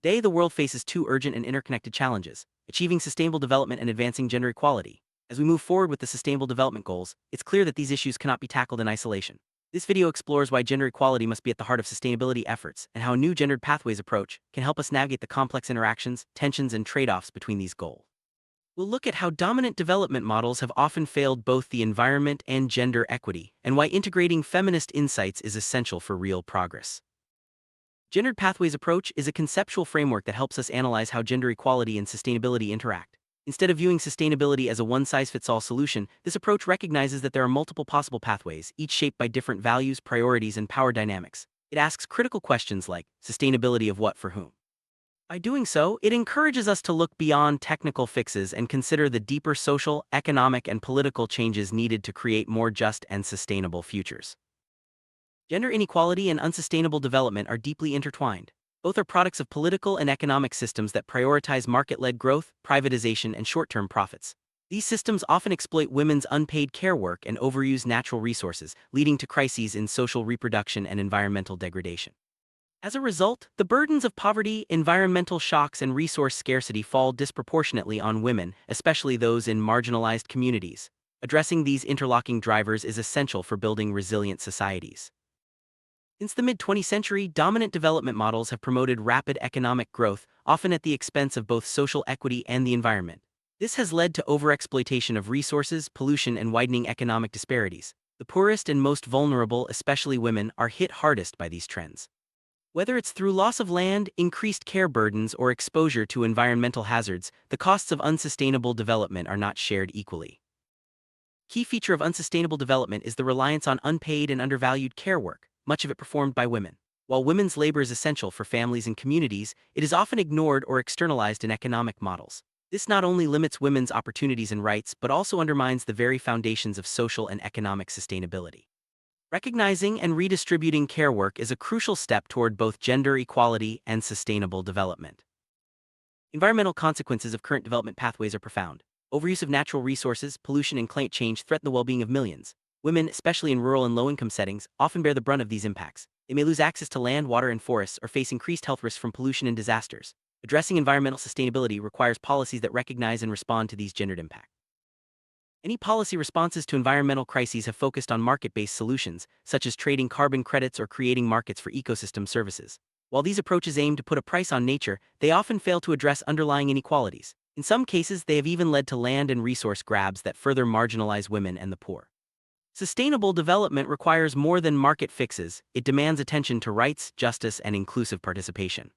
Today, the world faces two urgent and interconnected challenges: achieving sustainable development and advancing gender equality. As we move forward with the Sustainable Development Goals, it's clear that these issues cannot be tackled in isolation. This video explores why gender equality must be at the heart of sustainability efforts and how a new gendered pathways approach can help us navigate the complex interactions, tensions, and trade-offs between these goals. We'll look at how dominant development models have often failed both the environment and gender equity, and why integrating feminist insights is essential for real progress. Gendered Pathways Approach is a conceptual framework that helps us analyze how gender equality and sustainability interact. Instead of viewing sustainability as a one-size-fits-all solution, this approach recognizes that there are multiple possible pathways, each shaped by different values, priorities, and power dynamics. It asks critical questions like, sustainability of what for whom? By doing so, it encourages us to look beyond technical fixes and consider the deeper social, economic, and political changes needed to create more just and sustainable futures. Gender inequality and unsustainable development are deeply intertwined. Both are products of political and economic systems that prioritize market-led growth, privatization, and short-term profits. These systems often exploit women's unpaid care work and overuse natural resources, leading to crises in social reproduction and environmental degradation. As a result, the burdens of poverty, environmental shocks, and resource scarcity fall disproportionately on women, especially those in marginalized communities. Addressing these interlocking drivers is essential for building resilient societies. Since the mid-20th century, dominant development models have promoted rapid economic growth, often at the expense of both social equity and the environment. This has led to overexploitation of resources, pollution, and widening economic disparities. The poorest and most vulnerable, especially women, are hit hardest by these trends. Whether it's through loss of land, increased care burdens, or exposure to environmental hazards, the costs of unsustainable development are not shared equally. Key feature of unsustainable development is the reliance on unpaid and undervalued care work, much of it performed by women. While women's labor is essential for families and communities, it is often ignored or externalized in economic models. This not only limits women's opportunities and rights, but also undermines the very foundations of social and economic sustainability. Recognizing and redistributing care work is a crucial step toward both gender equality and sustainable development. Environmental consequences of current development pathways are profound. Overuse of natural resources, pollution, and climate change threaten the well-being of millions. Women, especially in rural and low-income settings, often bear the brunt of these impacts. They may lose access to land, water, and forests, or face increased health risks from pollution and disasters. Addressing environmental sustainability requires policies that recognize and respond to these gendered impacts. Any policy responses to environmental crises have focused on market-based solutions, such as trading carbon credits or creating markets for ecosystem services. While these approaches aim to put a price on nature, they often fail to address underlying inequalities. In some cases, they have even led to land and resource grabs that further marginalize women and the poor. Sustainable development requires more than market fixes. It demands attention to rights, justice, and inclusive participation.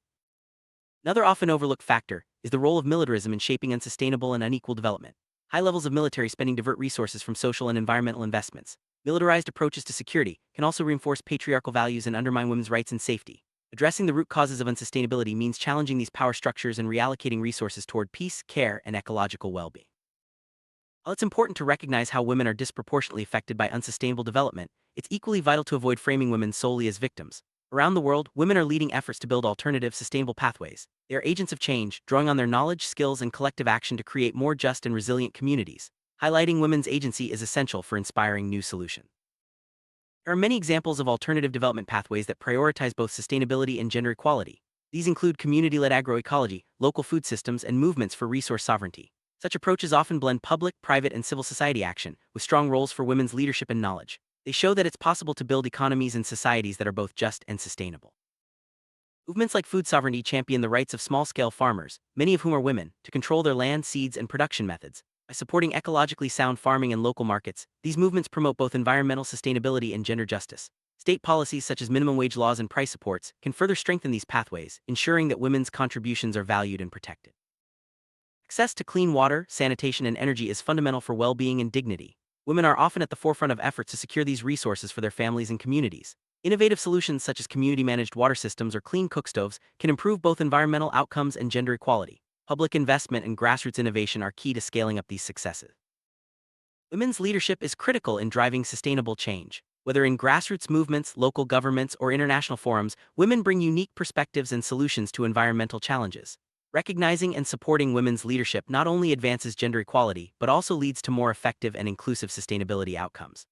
Another often overlooked factor is the role of militarism in shaping unsustainable and unequal development. High levels of military spending divert resources from social and environmental investments. Militarized approaches to security can also reinforce patriarchal values and undermine women's rights and safety. Addressing the root causes of unsustainability means challenging these power structures and reallocating resources toward peace, care, and ecological well-being. While it's important to recognize how women are disproportionately affected by unsustainable development, it's equally vital to avoid framing women solely as victims. Around the world, women are leading efforts to build alternative, sustainable pathways. They are agents of change, drawing on their knowledge, skills, and collective action to create more just and resilient communities. Highlighting women's agency is essential for inspiring new solutions. There are many examples of alternative development pathways that prioritize both sustainability and gender equality. These include community-led agroecology, local food systems, and movements for resource sovereignty. Such approaches often blend public, private, and civil society action, with strong roles for women's leadership and knowledge. They show that it's possible to build economies and societies that are both just and sustainable. Movements like food sovereignty champion the rights of small-scale farmers, many of whom are women, to control their land, seeds, and production methods. By supporting ecologically sound farming and local markets, these movements promote both environmental sustainability and gender justice. State policies such as minimum wage laws and price supports can further strengthen these pathways, ensuring that women's contributions are valued and protected. Access to clean water, sanitation, and energy is fundamental for well-being and dignity. Women are often at the forefront of efforts to secure these resources for their families and communities. Innovative solutions such as community-managed water systems or clean cookstoves can improve both environmental outcomes and gender equality. Public investment and grassroots innovation are key to scaling up these successes. Women's leadership is critical in driving sustainable change. Whether in grassroots movements, local governments, or international forums, women bring unique perspectives and solutions to environmental challenges. Recognizing and supporting women's leadership not only advances gender equality, but also leads to more effective and inclusive sustainability outcomes.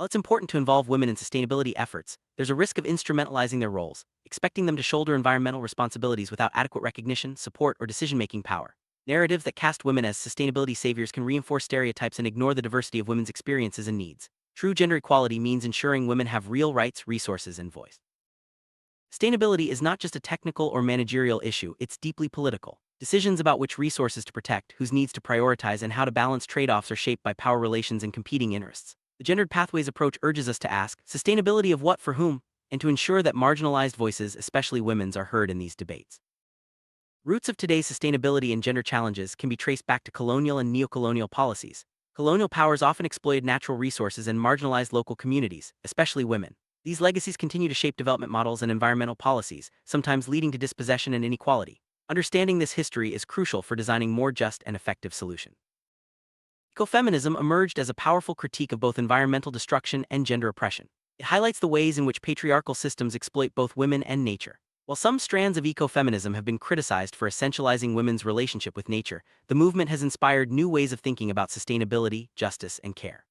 While it's important to involve women in sustainability efforts, there's a risk of instrumentalizing their roles, expecting them to shoulder environmental responsibilities without adequate recognition, support, or decision-making power. Narratives that cast women as sustainability saviors can reinforce stereotypes and ignore the diversity of women's experiences and needs. True gender equality means ensuring women have real rights, resources, and voice. Sustainability is not just a technical or managerial issue, it's deeply political. Decisions about which resources to protect, whose needs to prioritize, and how to balance trade-offs are shaped by power relations and competing interests. The gendered pathways approach urges us to ask, sustainability of what for whom, and to ensure that marginalized voices, especially women's, are heard in these debates. Roots of today's sustainability and gender challenges can be traced back to colonial and neocolonial policies. Colonial powers often exploited natural resources and marginalized local communities, especially women. These legacies continue to shape development models and environmental policies, sometimes leading to dispossession and inequality. Understanding this history is crucial for designing more just and effective solutions. Ecofeminism emerged as a powerful critique of both environmental destruction and gender oppression. It highlights the ways in which patriarchal systems exploit both women and nature. While some strands of ecofeminism have been criticized for essentializing women's relationship with nature, the movement has inspired new ways of thinking about sustainability, justice, and care.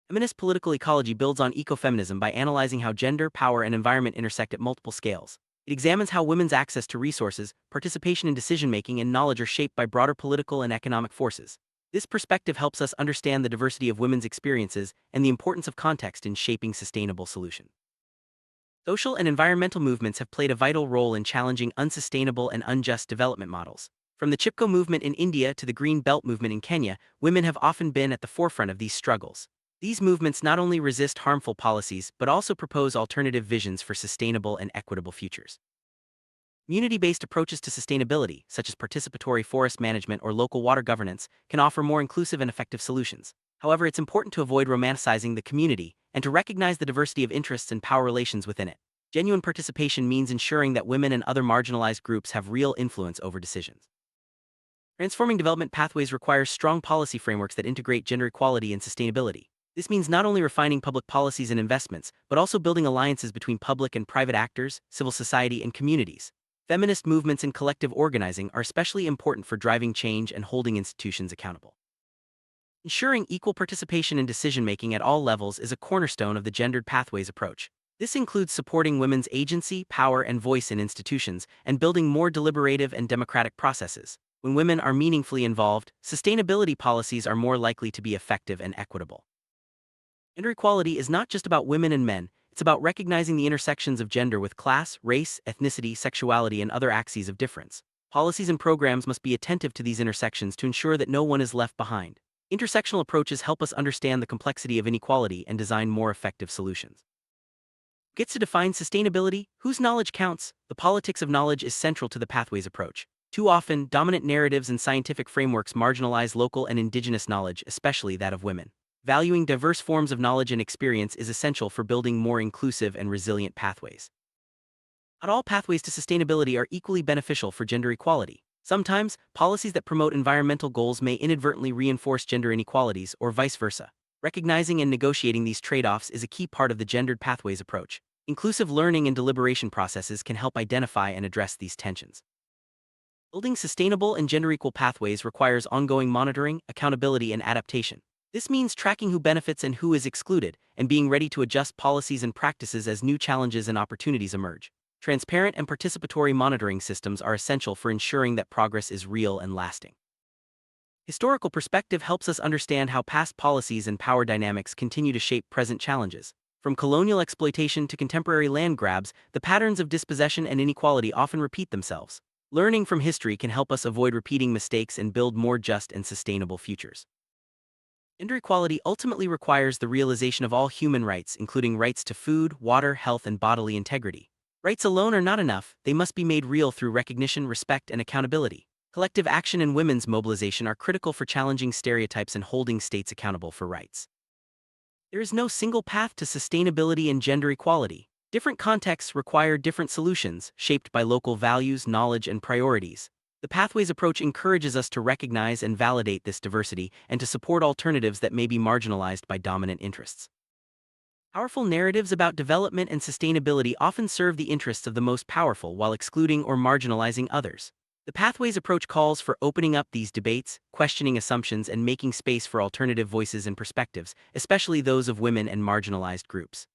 Feminist political ecology builds on ecofeminism by analyzing how gender, power, and environment intersect at multiple scales. It examines how women's access to resources, participation in decision-making, and knowledge are shaped by broader political and economic forces. This perspective helps us understand the diversity of women's experiences and the importance of context in shaping sustainable solutions. Social and environmental movements have played a vital role in challenging unsustainable and unjust development models. From the Chipko movement in India to the Green Belt movement in Kenya, women have often been at the forefront of these struggles. These movements not only resist harmful policies but also propose alternative visions for sustainable and equitable futures. Community-based approaches to sustainability, such as participatory forest management or local water governance, can offer more inclusive and effective solutions. However, it's important to avoid romanticizing the community and to recognize the diversity of interests and power relations within it. Genuine participation means ensuring that women and other marginalized groups have real influence over decisions. Transforming development pathways requires strong policy frameworks that integrate gender equality and sustainability. This means not only refining public policies and investments, but also building alliances between public and private actors, civil society, and communities. Feminist movements and collective organizing are especially important for driving change and holding institutions accountable. Ensuring equal participation in decision-making at all levels is a cornerstone of the gendered pathways approach. This includes supporting women's agency, power, and voice in institutions, and building more deliberative and democratic processes. When women are meaningfully involved, sustainability policies are more likely to be effective and equitable. Gender equality is not just about women and men, it's about recognizing the intersections of gender with class, race, ethnicity, sexuality, and other axes of difference. Policies and programs must be attentive to these intersections to ensure that no one is left behind. Intersectional approaches help us understand the complexity of inequality and design more effective solutions. Who gets to define sustainability? Whose knowledge counts? The politics of knowledge is central to the pathways approach. Too often, dominant narratives and scientific frameworks marginalize local and indigenous knowledge, especially that of women. Valuing diverse forms of knowledge and experience is essential for building more inclusive and resilient pathways. Not all pathways to sustainability are equally beneficial for gender equality. Sometimes, policies that promote environmental goals may inadvertently reinforce gender inequalities or vice versa. Recognizing and negotiating these trade-offs is a key part of the gendered pathways approach. Inclusive learning and deliberation processes can help identify and address these tensions. Building sustainable and gender-equal pathways requires ongoing monitoring, accountability, and adaptation. This means tracking who benefits and who is excluded, and being ready to adjust policies and practices as new challenges and opportunities emerge. Transparent and participatory monitoring systems are essential for ensuring that progress is real and lasting. Historical perspective helps us understand how past policies and power dynamics continue to shape present challenges. From colonial exploitation to contemporary land grabs, the patterns of dispossession and inequality often repeat themselves. Learning from history can help us avoid repeating mistakes and build more just and sustainable futures. Gender equality ultimately requires the realization of all human rights, including rights to food, water, health, and bodily integrity. Rights alone are not enough, they must be made real through recognition, respect, and accountability. Collective action and women's mobilization are critical for challenging stereotypes and holding states accountable for rights. There is no single path to sustainability and gender equality. Different contexts require different solutions, shaped by local values, knowledge, and priorities. The Pathways approach encourages us to recognize and validate this diversity and to support alternatives that may be marginalized by dominant interests. Powerful narratives about development and sustainability often serve the interests of the most powerful while excluding or marginalizing others. The Pathways approach calls for opening up these debates, questioning assumptions, and making space for alternative voices and perspectives, especially those of women and marginalized groups.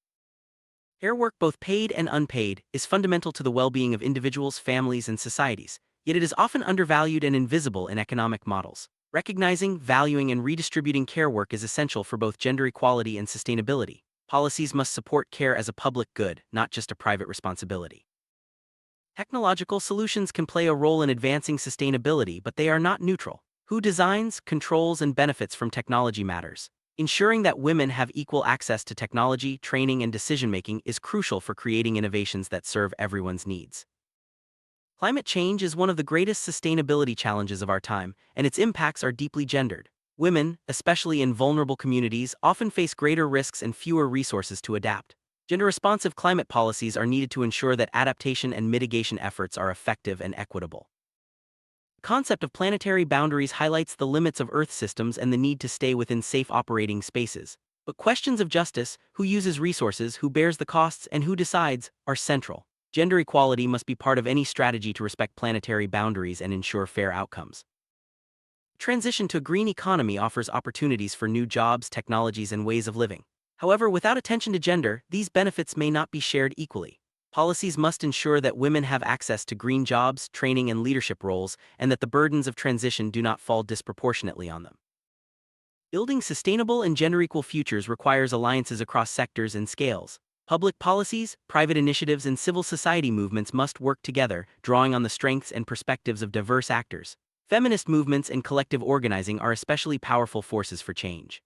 Care work, both paid and unpaid, is fundamental to the well-being of individuals, families, and societies, yet it is often undervalued and invisible in economic models. Recognizing, valuing, and redistributing care work is essential for both gender equality and sustainability. Policies must support care as a public good, not just a private responsibility. Technological solutions can play a role in advancing sustainability, but they are not neutral. Who designs, controls, and benefits from technology matters. Ensuring that women have equal access to technology, training, and decision-making is crucial for creating innovations that serve everyone's needs. Climate change is one of the greatest sustainability challenges of our time, and its impacts are deeply gendered. Women, especially in vulnerable communities, often face greater risks and fewer resources to adapt. Gender-responsive climate policies are needed to ensure that adaptation and mitigation efforts are effective and equitable. The concept of planetary boundaries highlights the limits of Earth systems and the need to stay within safe operating spaces. But questions of justice, who uses resources, who bears the costs, and who decides, are central. Gender equality must be part of any strategy to respect planetary boundaries and ensure fair outcomes. Transition to a green economy offers opportunities for new jobs, technologies, and ways of living. However, without attention to gender, these benefits may not be shared equally. Policies must ensure that women have access to green jobs, training, and leadership roles, and that the burdens of transition do not fall disproportionately on them. Building sustainable and gender-equal futures requires alliances across sectors and scales. Public policies, private initiatives, and civil society movements must work together, drawing on the strengths and perspectives of diverse actors. Feminist movements and collective organizing are especially powerful forces for change.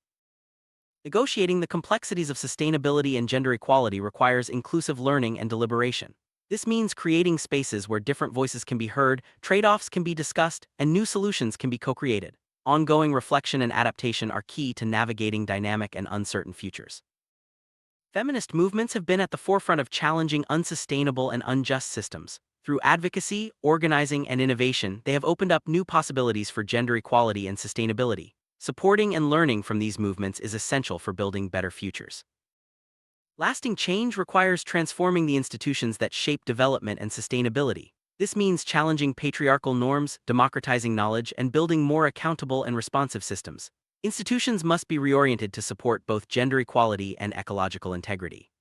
Negotiating the complexities of sustainability and gender equality requires inclusive learning and deliberation. This means creating spaces where different voices can be heard, trade-offs can be discussed, and new solutions can be co-created. Ongoing reflection and adaptation are key to navigating dynamic and uncertain futures. Feminist movements have been at the forefront of challenging unsustainable and unjust systems. Through advocacy, organizing, and innovation, they have opened up new possibilities for gender equality and sustainability. Supporting and learning from these movements is essential for building better futures. Lasting change requires transforming the institutions that shape development and sustainability. This means challenging patriarchal norms, democratizing knowledge, and building more accountable and responsive systems. Institutions must be reoriented to support both gender equality and ecological integrity.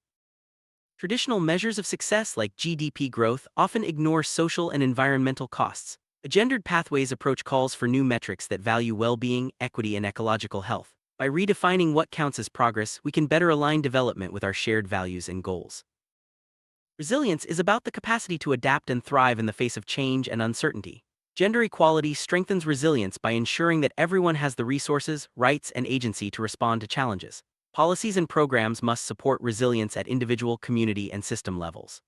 Traditional measures of success like GDP growth often ignore social and environmental costs. A gendered pathways approach calls for new metrics that value well-being, equity, and ecological health. By redefining what counts as progress, we can better align development with our shared values and goals. Resilience is about the capacity to adapt and thrive in the face of change and uncertainty. Gender equality strengthens resilience by ensuring that everyone has the resources, rights, and agency to respond to challenges. Policies and programs must support resilience at individual, community, and system levels.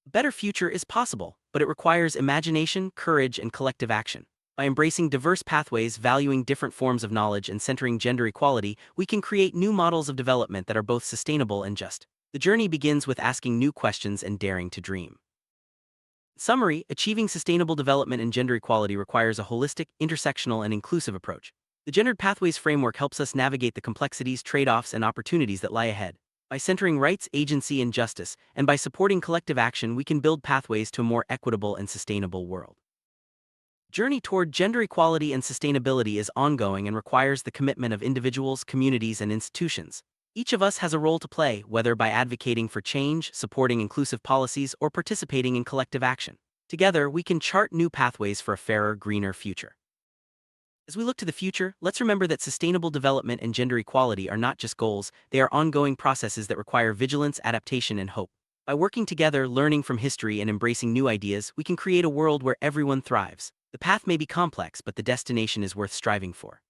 A better future is possible, but it requires imagination, courage, and collective action. By embracing diverse pathways, valuing different forms of knowledge, and centering gender equality, we can create new models of development that are both sustainable and just. The journey begins with asking new questions and daring to dream. In summary, achieving sustainable development and gender equality requires a holistic, intersectional, and inclusive approach. The Gendered Pathways framework helps us navigate the complexities, trade-offs, and opportunities that lie ahead. By centering rights, agency, and justice, and by supporting collective action, we can build pathways to a more equitable and sustainable world. The journey toward gender equality and sustainability is ongoing and requires the commitment of individuals, communities, and institutions. Each of us has a role to play, whether by advocating for change, supporting inclusive policies, or participating in collective action. Together, we can chart new pathways for a fairer, greener future. As we look to the future, let's remember that sustainable development and gender equality are not just goals, they are ongoing processes that require vigilance, adaptation, and hope. By working together, learning from history, and embracing new ideas, we can create a world where everyone thrives. The path may be complex, but the destination is worth striving for.